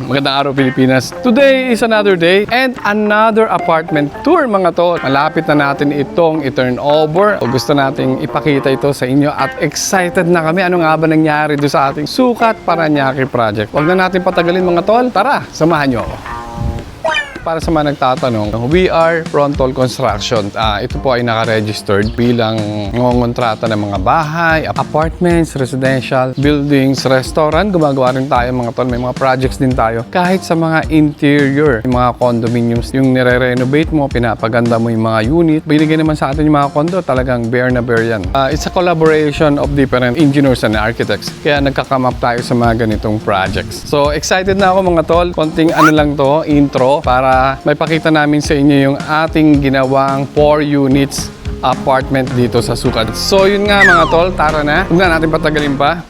Magandang araw Pilipinas. Today is another day and another apartment tour mga tol. Malapit na natin itong i-turn over. Gusto nating ipakita ito sa inyo at excited na kami. Ano nga ba nangyari doon sa ating Sukat Paranaque project? Huwag na natin patagalin mga tol. Tara, samahan nyo ako. Para sa mga nagtatanong, we are Frontol Construction. Ito po ay naka-registered bilang ngongontrata ng mga bahay, apartments, residential, buildings, restaurant. Gumagawa rin tayo mga tol. May mga projects din tayo. Kahit sa mga interior, yung mga condominiums, yung nire-renovate mo, pinapaganda mo yung mga unit. Binigay naman sa atin yung mga condo, talagang bare na bare yan. It's a collaboration of different engineers and architects. Kaya nagka-come up tayo sa mga ganitong projects. So excited na ako mga tol. Konting ano lang to, intro, para may pakita namin sa inyo yung ating ginawang 4 units apartment dito sa Sukat. So yun nga mga tol, tara na. Huwag na natin patagalin pa.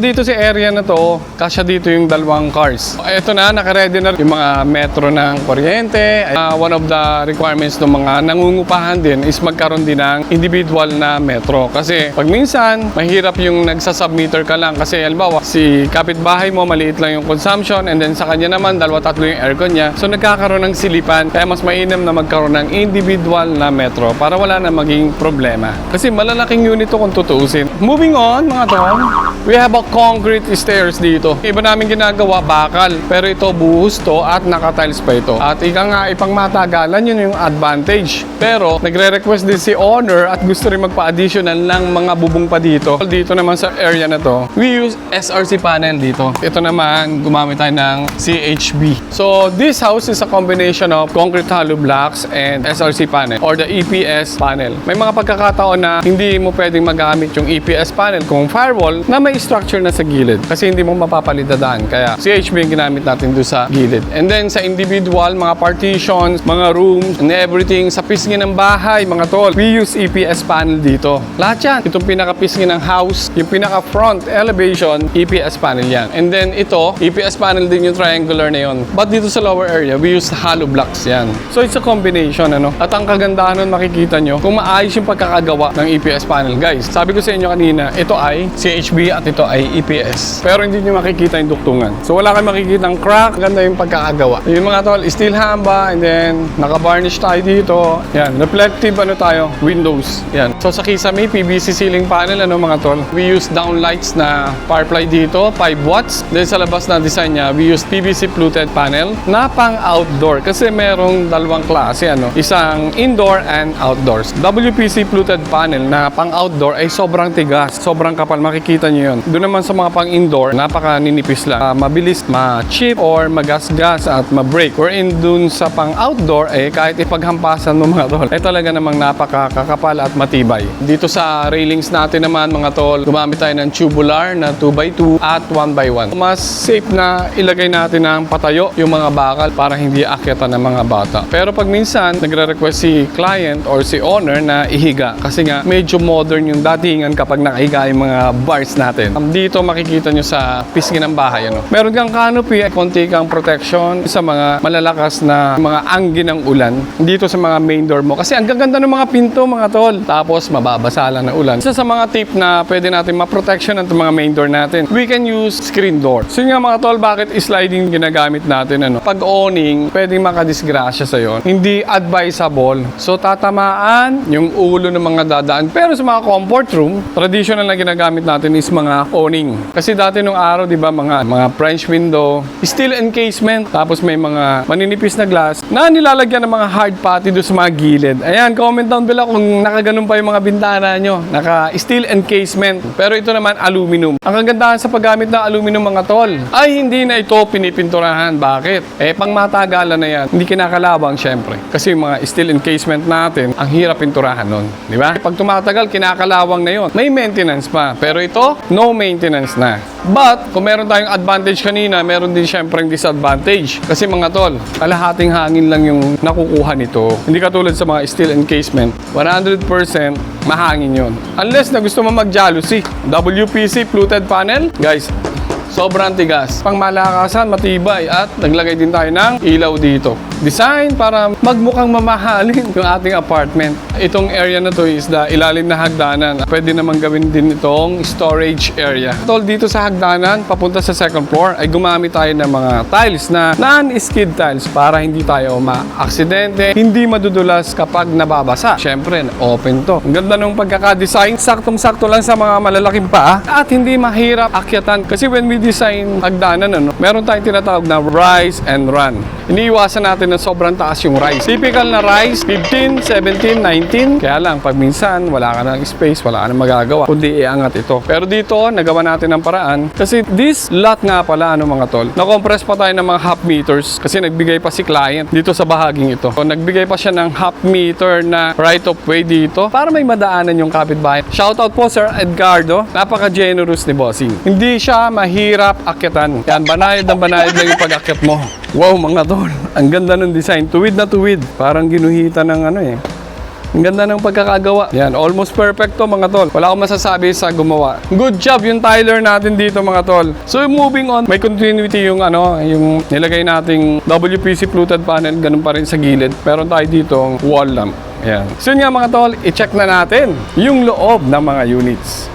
Dito sa area na to, kasya dito yung dalawang cars. Ito na, naka-ready na yung mga metro ng kuryente. One of the requirements ng mga nangungupahan din is magkaroon din ng individual na metro. Kasi pag minsan, mahirap yung nagsasubmeter ka lang. Kasi halimbawa, si kapitbahay mo, maliit lang yung consumption and then sa kanya naman, dalawa-tatlo yung aircon niya. So nagkakaroon ng silipan. Kaya mas mainam na magkaroon ng individual na metro para wala na maging problema. Kasi malalaking unit to kung tutuusin. Moving on, mga tol, we have a concrete stairs dito. Iba namin ginagawa, bakal. Pero ito, buhos to at naka-tiles pa ito. At ika nga, ipang matagalan, yun yung advantage. Pero, nagre-request din si owner at gusto rin magpa-additional ng mga bubong pa dito. Dito naman sa area na to, we use SRC panel dito. Ito naman, gumamit tayo ng CHB. So, this house is a combination of concrete hollow blocks and SRC panel or the EPS panel. May mga pagkakataon na hindi mo pwedeng magamit yung EPS panel kung firewall na may structure na sa gilid kasi hindi mo mapapalidadaan. Kaya CHB yung ginamit natin doon sa gilid. And then sa individual, mga partitions, mga rooms, and everything sa pisngi ng bahay, mga tol, we use EPS panel dito. Lahat yan. Itong pinaka-pisngi ng house, yung pinaka-front elevation, EPS panel yan. And then ito, EPS panel din yung triangular na yun. But dito sa lower area, we use hollow blocks yan. So it's a combination, ano? At ang kagandahan nun makikita nyo, kung maayos yung pagkakagawa ng EPS panel. Guys, sabi ko sa inyo kanina, ito ay CHB at ito ay EPS. Pero hindi nyo makikita yung duktungan. So wala kayong makikita ng crack. Ganda yung pagkakagawa. Yung mga tol, steel hamba and then naka-varnish tayo dito. Yan, reflective ano tayo, windows. Yan. So sa kisame, PVC ceiling panel ano mga tol. We use downlights na firefly dito, 5 watts. Then sa labas na design niya, we use PVC fluted panel na pang outdoor kasi merong dalawang klase ano. Isang indoor and outdoors. WPC fluted panel na pang outdoor ay sobrang tigas, sobrang kapal. Makikita nyo yun. Doon naman sa mga pang-indoor, napaka-ninipis lang. Mabilis ma-chip or magasgas at ma-break. Wherein dun sa pang-outdoor, kahit ipaghampasan mo mga tol, talaga namang napaka-kakapal at matibay. Dito sa railings natin naman mga tol, gumamit tayo ng tubular na 2x2 at 1x1. Mas safe na ilagay natin ng patayo yung mga bakal para hindi akyatan ng mga bata. Pero pag minsan, nagre-request si client or si owner na ihiga. Kasi nga, medyo modern yung datingan kapag nakahiga yung mga bars natin. Dito makikita nyo sa pisngi ng bahay. Ano? Meron kang canopy, konti kang protection sa mga malalakas na mga angin ng ulan dito sa mga main door mo. Kasi ang gaganda ng mga pinto mga tol. Tapos mababasa lang ng ulan. Isa sa mga tip na pwede natin ma-protection ng mga main door natin, we can use screen door. So yun nga mga tol, bakit sliding ginagamit natin? Ano? Pag owning, pwedeng makadisgrasya sa'yo. Hindi advisable. So tatamaan yung ulo ng mga dadaan. Pero sa mga comfort room, traditional na ginagamit natin is mga awning. Kasi dati nung araw, di ba, mga French window, steel encasement, tapos may mga maninipis na glass na nilalagyan ng mga hard putty doon sa mga gilid. Ayan, comment down below kung nakaganon pa yung mga bintana nyo. Naka-steel encasement. Pero ito naman, aluminum. Ang kagandahan sa paggamit ng aluminum mga tol, ay hindi na ito pinipinturahan. Bakit? Pang matagalan na yan. Hindi kinakalabang, syempre. Kasi yung mga steel encasement natin, ang hirap pinturahan nun. Di ba? Pag tumatagal, kinakalawang na yon. May maintenance pa. Pero ito, no maintenance na. But, kung meron tayong advantage kanina, meron din syempre disadvantage. Kasi mga tol, kalahating hangin lang yung nakukuha nito. Hindi katulad sa mga steel encasement, 100% mahangin yon. Unless na gusto mo mag-jealousy. WPC fluted panel, guys, sobrang tigas. Pang malakasan, matibay at naglagay din tayo ng ilaw dito. Design para magmukhang mamahalin yung ating apartment. Itong area na to is the ilalim na hagdanan. Pwede naman gawin din itong storage area. Tol, dito sa hagdanan, papunta sa second floor, ay gumamit tayo ng mga tiles na non-skid tiles para hindi tayo ma-aksidente, hindi madudulas kapag nababasa. Siyempre, open to. Ang ganda ng pagkakadesign, saktong-sakto lang sa mga malalaking paa at hindi mahirap akyatan. Kasi when we design hagdanan, meron tayong tinatawag na rise and run. Iniiwasan natin na sobrang taas yung rise. Typical na rise, 15, 17, 19. Kaya lang, pag minsan, wala ka ng space, wala ka ng magagawa, kundi iangat ito. Pero dito, nagawa natin ng paraan. Kasi this lot nga pala, mga tol, na-compress pa tayo ng mga half meters kasi nagbigay pa si client dito sa bahaging ito. So, nagbigay pa siya ng half meter na right of way dito para may madaanan yung kapitbahay. Shoutout po, Sir Edgardo. Napaka-generous ni Bossing. Hindi siya mahirap akyatan. Yan, banayad lang yung pag-akyat mo. Wow, mga tol. Ang ganda ng design. Tuwid na tuwid. Parang ginuhita ng Ang ganda ng pagkakagawa. Yan, almost perfect to, mga tol. Wala akong masasabi sa gumawa. Good job yung tiler natin dito, mga tol. So, moving on, may continuity yung yung nilagay nating WPC fluted panel, ganun pa rin sa gilid. Meron tayo dito wall lamp. Yan. So, yun nga, mga tol, i-check na natin yung loob ng mga units.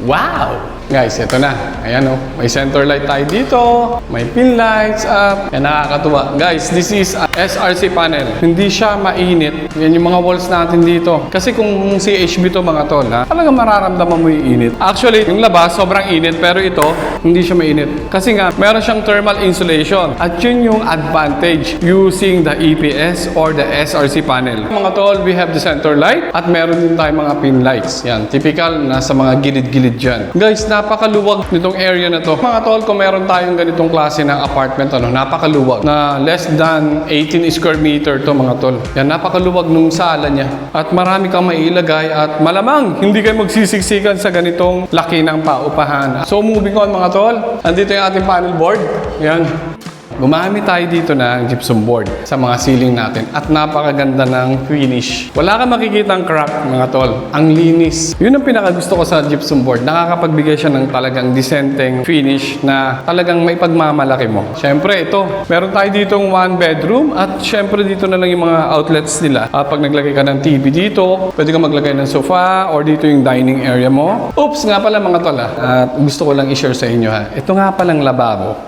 Wow! Guys, ito na. Ayan may center light tayo dito. May pin lights up. Yan, nakakatuwa. Guys, this is a SRC panel. Hindi siya mainit. Yan yung mga walls natin dito. Kasi kung CHB to, mga tol, talagang mararamdaman mo yung init. Actually, yung labas, sobrang init. Pero ito, hindi siya mainit. Kasi nga, meron siyang thermal insulation. At yun yung advantage using the EPS or the SRC panel. Mga tol, we have the center light. At meron din tayong mga pin lights. Yan, typical, nasa mga gilid-gilid dyan. Guys, napakaluwag nitong area na to. Mga tol, kung meron tayong ganitong klase ng apartment, napakaluwag. Na less than 18 square meter to, mga tol. Yan, napakaluwag nung sala niya. At marami kang mailagay at malamang hindi kayo magsisiksikan sa ganitong laki ng paupahan. So, moving on, mga tol. Andito yung ating panel board. Yan. Gumamit tayo dito ng gypsum board sa mga ceiling natin at napakaganda ng finish. Wala kang makikita ang crack, mga tol. Ang linis. Yun ang pinakagusto ko sa gypsum board. Nakakapagbigay siya ng talagang decenteng finish na talagang may pagmamalaki mo. Siyempre, ito. Meron tayo ditong one bedroom at siyempre dito na lang yung mga outlets nila. Pag naglagay ka ng TV dito, pwede ka maglagay ng sofa or dito yung dining area mo. Oops, nga pala, mga tol. At gusto ko lang i-share sa inyo. Ito nga palang lababo.